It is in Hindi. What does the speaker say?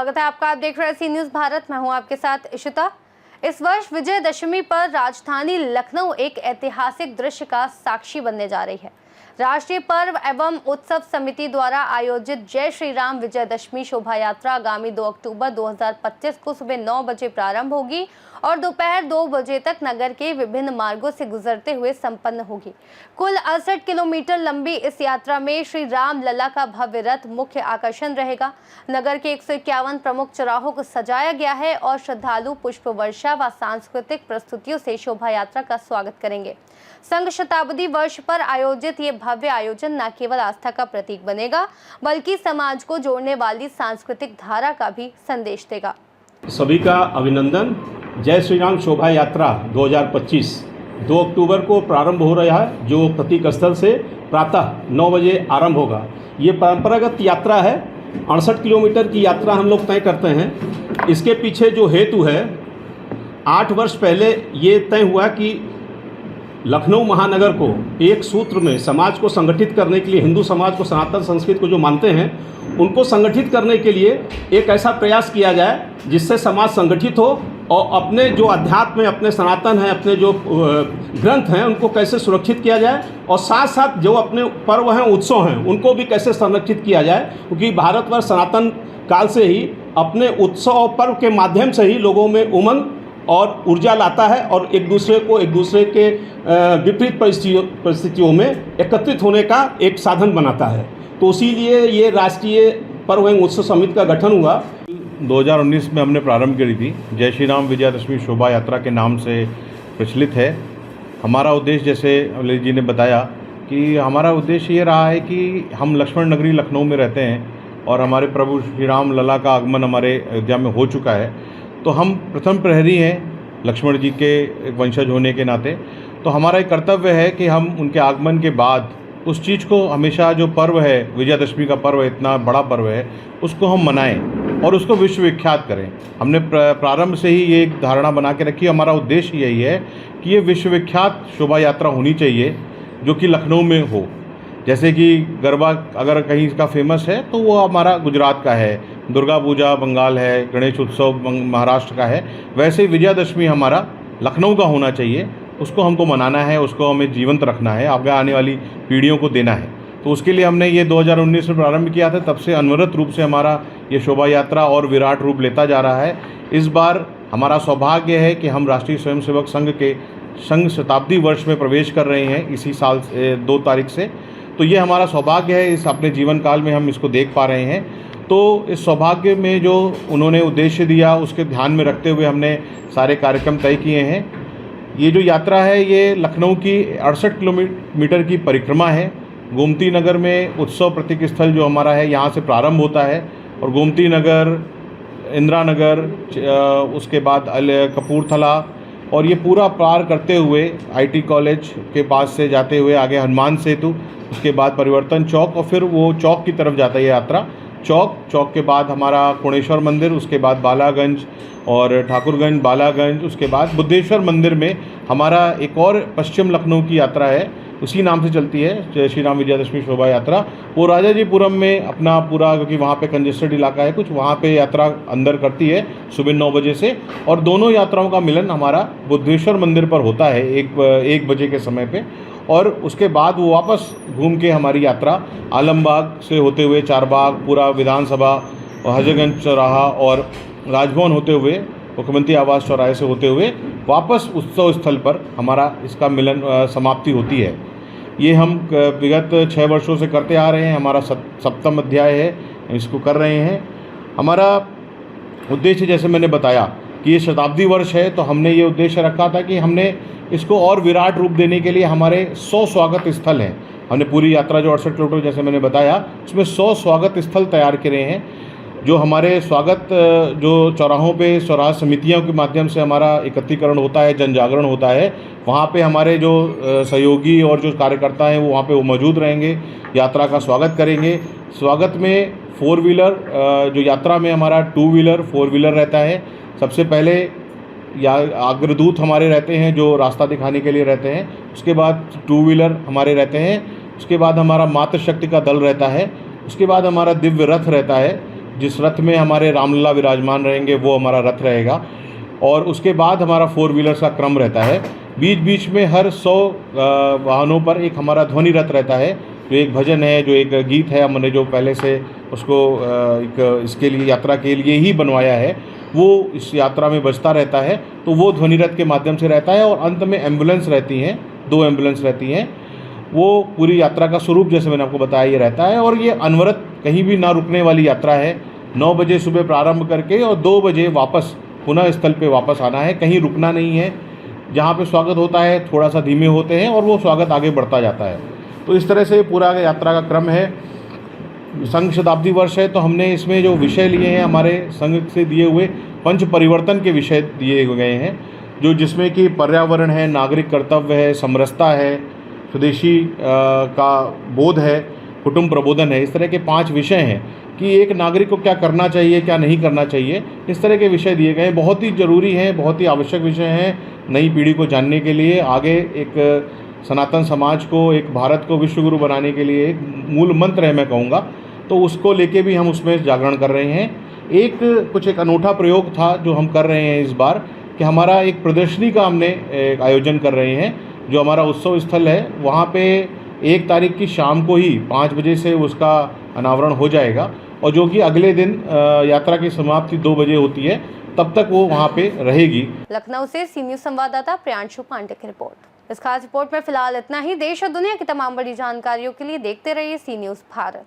स्वागत है आपका। आप देख रहे हैं सी न्यूज़ भारत। मैं हूं आपके साथ इशिता। इस वर्ष विजयदशमी पर राजधानी लखनऊ एक ऐतिहासिक दृश्य का साक्षी बनने जा रही है। राष्ट्रीय पर्व एवं उत्सव समिति द्वारा आयोजित जय श्री राम विजयदशमी शोभा यात्रा आगामी 2 अक्टूबर 2025 को सुबह 9 बजे प्रारंभ होगी और दोपहर 2 बजे तक नगर के विभिन्न मार्गों से गुजरते हुए संपन्न होगी। कुल 68 किलोमीटर लंबी इस यात्रा में श्री राम लला का भव्य रथ मुख्य आकर्षण रहेगा। नगर के 151 प्रमुख चौराहों को सजाया गया है और श्रद्धालु पुष्प वर्षा व सांस्कृतिक प्रस्तुतियों से शोभा यात्रा का स्वागत करेंगे। संघ शताब्दी वर्ष पर आयोजित ये भव्य आयोजन न केवल आस्था का प्रतीक बनेगा बल्कि समाज को जोड़ने वाली सांस्कृतिक धारा का भी संदेश देगा। सभी का अभिनंदन। जय श्री राम शोभा यात्रा 2025 2 अक्टूबर को प्रारंभ हो रहा है, जो प्रतीक स्थल से प्रातः 9 बजे आरंभ होगा। ये परंपरागत यात्रा है। 68 किलोमीटर की यात्रा हम लोग तय करते हैं। इसके पीछे जो हेतु है, 8 वर्ष पहले ये तय हुआ कि लखनऊ महानगर को एक सूत्र में समाज को संगठित करने के लिए, हिंदू समाज को, सनातन संस्कृति को जो मानते हैं उनको संगठित करने के लिए एक ऐसा प्रयास किया जाए जिससे समाज संगठित हो और अपने जो अध्यात्म है, अपने सनातन हैं, अपने जो ग्रंथ हैं उनको कैसे सुरक्षित किया जाए और साथ साथ जो अपने पर्व हैं, उत्सव हैं, उनको भी कैसे संरक्षित किया जाए। क्योंकि भारतवर्ष सनातन काल से ही अपने उत्सव और पर्व के माध्यम से ही लोगों में उमंग और ऊर्जा लाता है और एक दूसरे के विपरीत परिस्थितियों में एकत्रित होने का एक साधन बनाता है। तो इसीलिए ये राष्ट्रीय पर्व एवं उत्सव समिति का गठन हुआ। 2019 में हमने प्रारंभ करी थी। जय श्री राम विजयदशमी शोभा यात्रा के नाम से प्रचलित है। हमारा उद्देश्य, जैसे ललित जी ने बताया, कि हमारा उद्देश्य ये रहा है कि हम लक्ष्मण नगरी लखनऊ में रहते हैं और हमारे प्रभु श्री राम लला का आगमन हमारे अयोध्या में हो चुका है। तो हम प्रथम प्रहरी हैं लक्ष्मण जी के वंशज होने के नाते। तो हमारा एक कर्तव्य है कि हम उनके आगमन के बाद उस चीज़ को हमेशा, जो पर्व है, विजयदशमी का पर्व इतना बड़ा पर्व है, उसको हम मनाएं और उसको विश्व विख्यात करें। हमने प्रारंभ से ही ये एक धारणा बना के रखी। हमारा उद्देश्य यही है कि ये विश्व विख्यात शोभा यात्रा होनी चाहिए जो कि लखनऊ में हो। जैसे कि गरबा अगर कहीं का फेमस है तो वो हमारा गुजरात का है, दुर्गा पूजा बंगाल है, गणेश उत्सव महाराष्ट्र का है, वैसे विजयदशमी हमारा लखनऊ का होना चाहिए। उसको हमको मनाना है, उसको हमें जीवंत रखना है, आगे आने वाली पीढ़ियों को देना है। तो उसके लिए हमने ये 2019 में प्रारंभ किया था। तब से अनवरत रूप से हमारा ये शोभा यात्रा और विराट रूप लेता जा रहा है। इस बार हमारा सौभाग्य है कि हम राष्ट्रीय स्वयंसेवक संघ के संघ शताब्दी वर्ष में प्रवेश कर रहे हैं इसी साल 2 तारीख से। तो ये हमारा सौभाग्य है, इस अपने जीवन काल में हम इसको देख पा रहे हैं। तो इस सौभाग्य में जो उन्होंने उद्देश्य दिया उसके ध्यान में रखते हुए हमने सारे कार्यक्रम तय किए हैं। ये जो यात्रा है ये लखनऊ की 68 किलोमीटर की परिक्रमा है। गोमती नगर में उत्सव प्रतीक स्थल जो हमारा है यहाँ से प्रारंभ होता है और गोमती नगर, इंदिरा नगर, उसके बाद कपूरथला और ये पूरा पार करते हुए IT कॉलेज के पास से जाते हुए आगे हनुमान सेतु, उसके बाद परिवर्तन चौक और फिर वो चौक की तरफ जाता है ये यात्रा। चौक के बाद हमारा कोणेश्वर मंदिर, उसके बाद बालागंज और ठाकुरगंज, बालागंज, उसके बाद बुद्धेश्वर मंदिर में हमारा एक और पश्चिम लखनऊ की यात्रा है, उसी नाम से चलती है जय श्री राम विजयदशमी शोभा यात्रा। वो राजाजीपुरम में अपना पूरा, क्योंकि वहाँ पे कंजेस्टेड इलाका है कुछ, वहाँ पे यात्रा अंदर करती है सुबह 9 बजे से और दोनों यात्राओं का मिलन हमारा बुद्धेश्वर मंदिर पर होता है 1 बजे के समय पे। और उसके बाद वो वापस घूम के हमारी यात्रा आलमबाग से होते हुए चारबाग, पूरा विधानसभा और हजरतगंज चौराहा और राजभवन होते हुए मुख्यमंत्री आवास चौराहे से होते हुए वापस उत्सव स्थल पर हमारा इसका मिलन समाप्ति होती है। ये हम विगत 6 वर्षों से करते आ रहे हैं। हमारा 7वां अध्याय है, इसको कर रहे हैं। हमारा उद्देश्य, जैसे मैंने बताया कि ये शताब्दी वर्ष है, तो हमने ये उद्देश्य रखा था कि हमने इसको और विराट रूप देने के लिए हमारे 100 स्वागत स्थल हैं। हमने पूरी यात्रा जो 68 किलोमीटर जैसे मैंने बताया उसमें 100 स्वागत स्थल तैयार करे हैं। जो हमारे स्वागत जो चौराहों पे स्वराज समितियों के माध्यम से हमारा एकत्रीकरण होता है, जन जागरण होता है, वहाँ पे हमारे जो सहयोगी और जो कार्यकर्ता हैं वो वहाँ पे वो मौजूद रहेंगे, यात्रा का स्वागत करेंगे। स्वागत में 4 व्हीलर, जो यात्रा में हमारा 2 व्हीलर 4 व्हीलर रहता है। सबसे पहले या अग्रदूत हमारे रहते हैं जो रास्ता दिखाने के लिए रहते हैं, उसके बाद 2 व्हीलर हमारे रहते हैं, उसके बाद हमारा मातृशक्ति का दल रहता है, उसके बाद हमारा दिव्य रथ रहता है, जिस रथ में हमारे रामलला विराजमान रहेंगे वो हमारा रथ रहेगा। और उसके बाद हमारा 4 व्हीलर्स का क्रम रहता है। बीच बीच में हर 100 वाहनों पर एक हमारा ध्वनि रथ रहता है, जो एक भजन है, जो एक गीत है, हमने जो पहले से उसको एक इसके लिए, यात्रा के लिए ही बनवाया है, वो इस यात्रा में बजता रहता है। तो वो ध्वनि रथ के माध्यम से रहता है। और अंत में एम्बुलेंस रहती हैं, 2 एम्बुलेंस रहती हैं। वो पूरी यात्रा का स्वरूप जैसे मैंने आपको बताया ये रहता है। और ये अनवरत कहीं भी ना रुकने वाली यात्रा है। 9 बजे सुबह प्रारंभ करके और 2 बजे वापस पुनः स्थल पे वापस आना है, कहीं रुकना नहीं है। जहाँ पे स्वागत होता है थोड़ा सा धीमे होते हैं और वो स्वागत आगे बढ़ता जाता है। तो इस तरह से पूरा यात्रा का क्रम है। संघ शताब्दी वर्ष है तो हमने इसमें जो विषय लिए हैं, हमारे संघ से दिए हुए पंच परिवर्तन के विषय दिए गए हैं, जो जिसमें कि पर्यावरण है, नागरिक कर्तव्य है, समरसता है, स्वदेशी का बोध है, कुटुंब प्रबोधन है। इस तरह के 5 विषय हैं कि एक नागरिक को क्या करना चाहिए, क्या नहीं करना चाहिए। इस तरह के विषय दिए गए हैं, बहुत ही ज़रूरी हैं, बहुत ही आवश्यक विषय हैं नई पीढ़ी को जानने के लिए। आगे एक सनातन समाज को, एक भारत को विश्वगुरु बनाने के लिए एक मूल मंत्र है मैं कहूँगा, तो उसको लेके भी हम उसमें जागरण कर रहे हैं। एक अनूठा प्रयोग था जो हम कर रहे हैं इस बार, कि हमारा एक प्रदर्शनी का हमने एक आयोजन कर रहे हैं। जो हमारा उत्सव स्थल है वहाँ पे 1 तारीख की शाम को ही 5 बजे से उसका अनावरण हो जाएगा, और जो कि अगले दिन यात्रा की समाप्ति 2 बजे होती है, तब तक वो वहाँ पे रहेगी। लखनऊ से सी न्यूज़ संवाददाता प्रियांशु पांडे की रिपोर्ट। इस खास रिपोर्ट में फिलहाल इतना ही। देश और दुनिया की तमाम बड़ी जानकारियों के लिए देखते रहिए सी न्यूज़ भारत।